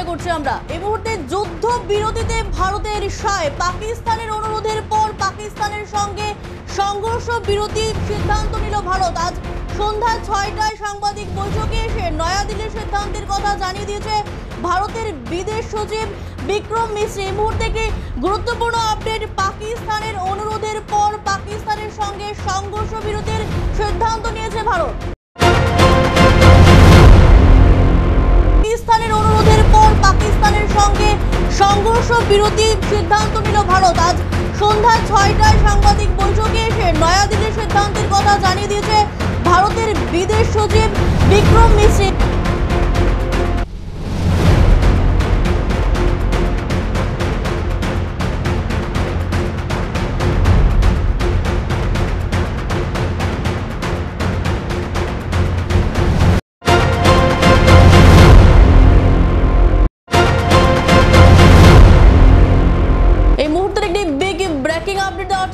করছি আমরা। এই মুহূর্তে যুদ্ধ বিরতিতে ভারতের ইশারায় পাকিস্তানের অনুরোধের পর পাকিস্তানের সঙ্গে সংঘর্ষ বিরতির সিদ্ধান্ত নিল ভারত। আজ সন্ধ্যা ৬টায় সাংবাদিক বৈঠকে এসে নয়াদিল্লির সিদ্ধান্তের কথা জানিয়ে দিয়েছে ভারতের বিদেশ সচিব বিক্রম মিশ্রি। এই মুহূর্তে একটি গুরুত্বপূর্ণ আপডেট, পাকিস্তানের অনুরোধের পর পাকিস্তানের সঙ্গে সংঘর্ষ বিরতির সিদ্ধান্ত নিয়েছে ভারত। পাকিস্তানের অনুরোধের পর পাকিস্তানের সঙ্গে সংঘর্ষ বিরতির সিদ্ধান্ত নিল ভারত। আজ সন্ধ্যা ৬টায় সাংবাদিক বৈঠকে এসে নয়াদিল্লির সিদ্ধান্তের কথা জানিয়ে দিয়েছে ভারতের বিদেশ সচিব বিক্রম মিশ্রি।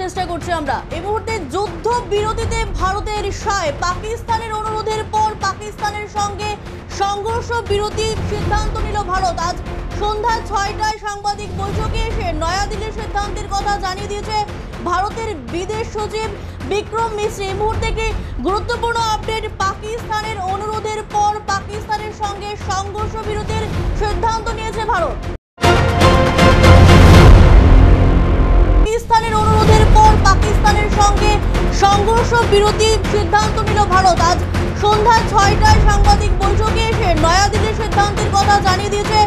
চেষ্টা করছি আমরা। এই মুহূর্তে যুদ্ধ বিরতিতে ভারতের ইশারায় পাকিস্তানের অনুরোধের পর পাকিস্তানের সঙ্গে সংঘর্ষ বিরতির সিদ্ধান্ত নিল ভারত। আজ সন্ধ্যা ৬টায় সাংবাদিক বৈঠকে এসে নয়াদিল্লির সিদ্ধান্তের কথা জানিয়ে দিয়েছে ভারতের বিদেশ সচিব বিক্রম মিশ্রি। এই মুহূর্তে একটি গুরুত্বপূর্ণ আপডেট, পাকিস্তানের অনুরোধের পর পাকিস্তানের সঙ্গে সংঘর্ষ বিরতির সিদ্ধান্ত নিয়েছে ভারত। পাকিস্তানের অনুরোধের পর পাকিস্তানের সঙ্গে সংঘর্ষ বিরতির সিদ্ধান্ত নিল ভারত। আজ সন্ধ্যা ৬টায় সাংবাদিক বৈঠকে এসে নয়াদিল্লির সিদ্ধান্তের কথা জানিয়ে দিয়েছে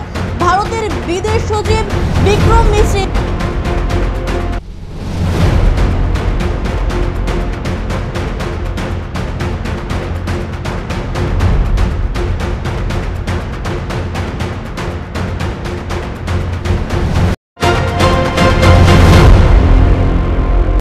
ভারতের বিদেশ সচিব বিক্রম মিশ্রি।